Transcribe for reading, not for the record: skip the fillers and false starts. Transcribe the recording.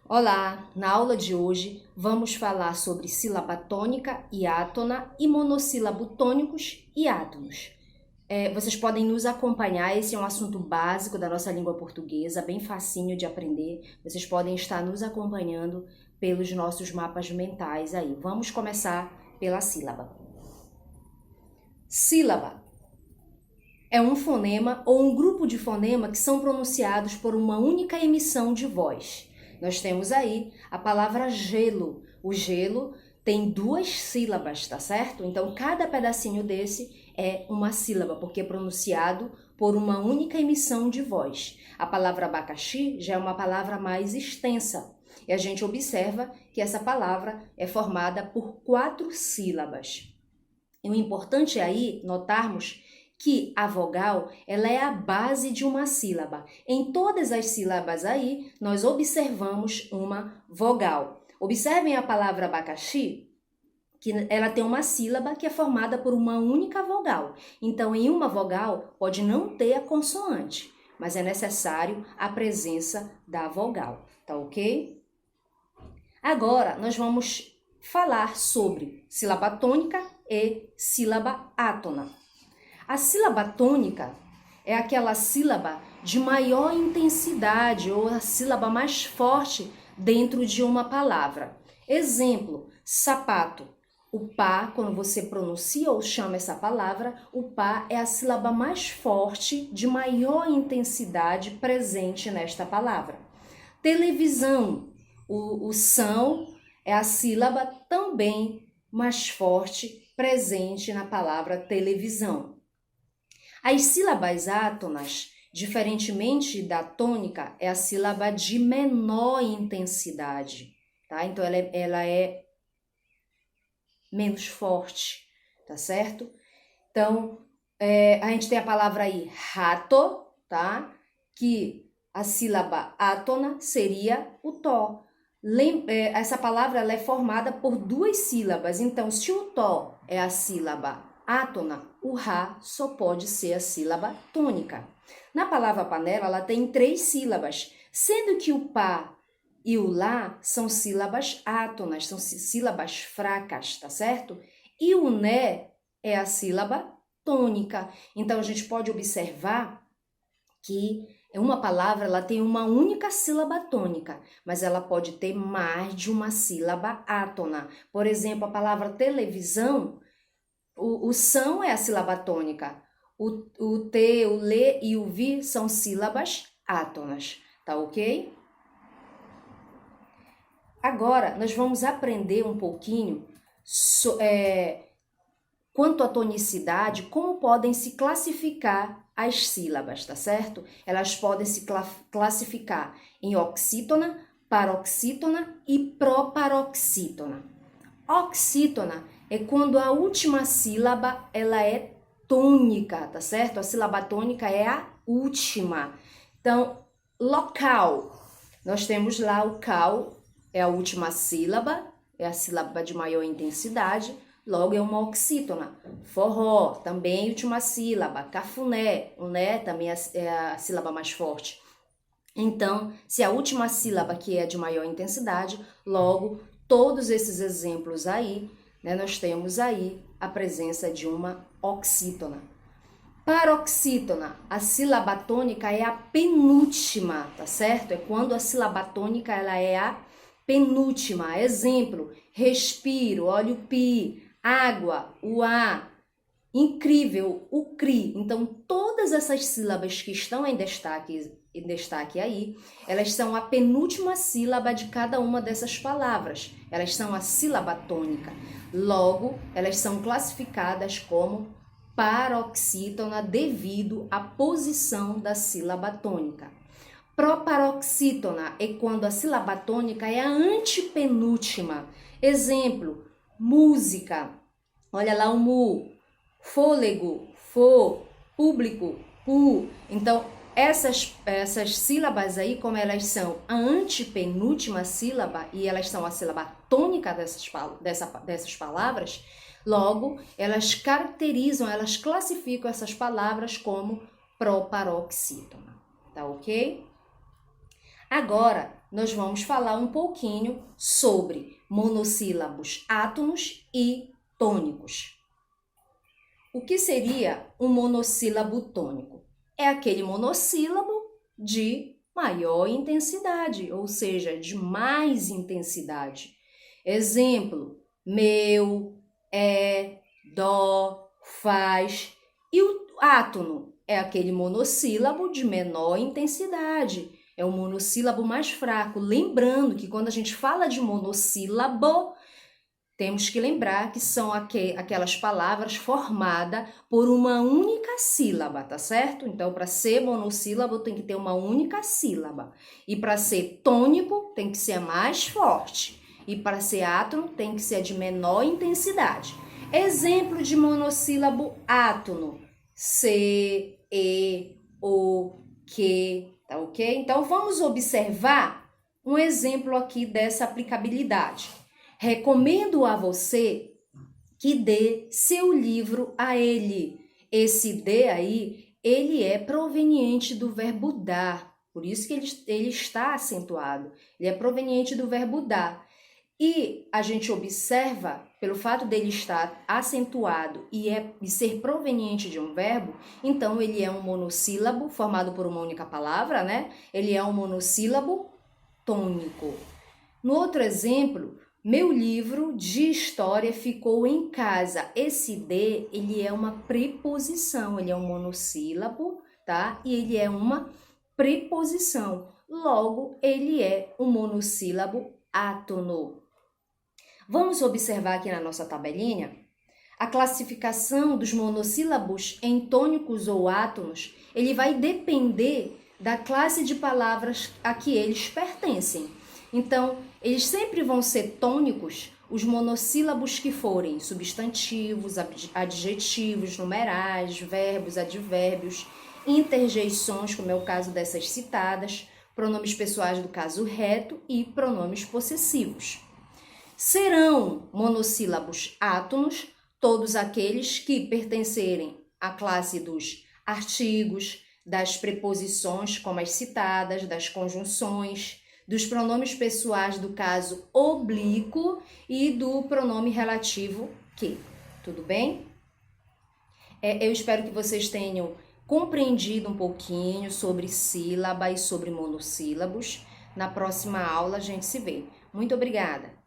Olá! Na aula de hoje vamos falar sobre sílaba tônica e átona e monossílabo tônicos e átonos. Vocês podem nos acompanhar, esse é um assunto básico da nossa língua portuguesa, bem facinho de aprender. Vocês podem estar nos acompanhando pelos nossos mapas mentais aí. Vamos começar pela sílaba. Sílaba é um fonema ou um grupo de fonema que são pronunciados por uma única emissão de voz. Nós temos aí a palavra gelo. O gelo tem duas sílabas, tá certo? Então, cada pedacinho desse é uma sílaba, porque é pronunciado por uma única emissão de voz. A palavra abacaxi já é uma palavra mais extensa. E a gente observa que essa palavra é formada por 4 sílabas. E o importante é aí notarmos que a vogal ela é a base de uma sílaba. Em todas as sílabas aí, nós observamos uma vogal. Observem a palavra abacaxi, que ela tem uma sílaba que é formada por uma única vogal. Então, em uma vogal, pode não ter a consoante, mas é necessário a presença da vogal, tá ok? Agora, nós vamos falar sobre sílaba tônica e sílaba átona. A sílaba tônica é aquela sílaba de maior intensidade ou a sílaba mais forte dentro de uma palavra. Exemplo, sapato. O pá, quando você pronuncia ou chama essa palavra, o pá é a sílaba mais forte, de maior intensidade presente nesta palavra. Televisão. O são é a sílaba também mais forte presente na palavra televisão. As sílabas átonas, diferentemente da tônica, é a sílaba de menor intensidade, tá? Então, ela é menos forte, tá certo? Então, a gente tem a palavra aí, rato, tá? Que a sílaba átona seria o tó. Essa palavra ela é formada por 2 sílabas, então, se o tó é a sílaba átona, o rá só pode ser a sílaba tônica. Na palavra panela, ela tem 3 sílabas, sendo que o pá e o lá são sílabas átonas, são sílabas fracas, tá certo? E o né é a sílaba tônica. Então, a gente pode observar que uma palavra ela tem uma única sílaba tônica, mas ela pode ter mais de uma sílaba átona. Por exemplo, a palavra televisão, o são é a sílaba tônica, o T, o lê e o vi são sílabas átonas, tá ok? Agora, nós vamos aprender um pouquinho quanto à tonicidade, como podem se classificar as sílabas, tá certo? Elas podem se classificar em oxítona, paroxítona e proparoxítona. Oxítona é quando a última sílaba ela é tônica, tá certo? A sílaba tônica é a última. Então, local, nós temos lá o cal, é a última sílaba, é a sílaba de maior intensidade, logo é uma oxítona. Forró, também última sílaba. Cafuné, o né também é a sílaba mais forte. Então, se a última sílaba que é de maior intensidade, logo todos esses exemplos aí, né, nós temos aí a presença de uma oxítona. Paroxítona, a sílaba tônica é a penúltima, tá certo? É quando a sílaba tônica ela é a penúltima. Exemplo, respiro, olha o pi, água, o a, incrível, o cri. Então, todas essas sílabas que estão em destaque aí, elas são a penúltima sílaba de cada uma dessas palavras. Elas são a sílaba tônica. Logo, elas são classificadas como paroxítona devido à posição da sílaba tônica. Proparoxítona é quando a sílaba tônica é a antepenúltima. Exemplo, música. Olha lá o mu. Fôlego, fô. Público, pu. Então, essas sílabas aí, como elas são a antepenúltima sílaba e elas são a sílaba tônica dessas palavras, logo, elas caracterizam, elas classificam essas palavras como proparoxítona, tá ok? Agora, nós vamos falar um pouquinho sobre monossílabos átonos e tônicos. O que seria um monossílabo tônico? É aquele monossílabo de maior intensidade, ou seja, de mais intensidade. Exemplo, meu, é, dó, faz. E o átono é aquele monossílabo de menor intensidade, é o monossílabo mais fraco. Lembrando que quando a gente fala de monossílabo, temos que lembrar que são aquelas palavras formadas por uma única sílaba, tá certo? Então, para ser monossílabo, tem que ter uma única sílaba. E para ser tônico, tem que ser a mais forte. E para ser átono, tem que ser a de menor intensidade. Exemplo de monossílabo átono: C, E, O, Q, tá ok? Então, vamos observar um exemplo aqui dessa aplicabilidade. Recomendo a você que dê seu livro a ele. Esse dê aí, ele é proveniente do verbo dar, por isso que ele está acentuado. Ele é proveniente do verbo dar. E a gente observa, pelo fato dele estar acentuado e ser proveniente de um verbo, então ele é um monossílabo formado por uma única palavra, né? Ele é um monossílabo tônico. No outro exemplo, meu livro de história ficou em casa. Esse de, ele é uma preposição, ele é um monossílabo, tá? E ele é uma preposição. Logo, ele é um monossílabo átono. Vamos observar aqui na nossa tabelinha a classificação dos monossílabos em tônicos ou átonos. Ele vai depender da classe de palavras a que eles pertencem. Então, eles sempre vão ser tônicos os monossílabos que forem substantivos, adjetivos, numerais, verbos, advérbios, interjeições, como é o caso dessas citadas, pronomes pessoais do caso reto e pronomes possessivos. Serão monossílabos átonos todos aqueles que pertencerem à classe dos artigos, das preposições, como as citadas, das conjunções, dos pronomes pessoais do caso oblíquo e do pronome relativo que. Tudo bem? Eu espero que vocês tenham compreendido um pouquinho sobre sílaba e sobre monossílabos. Na próxima aula a gente se vê. Muito obrigada!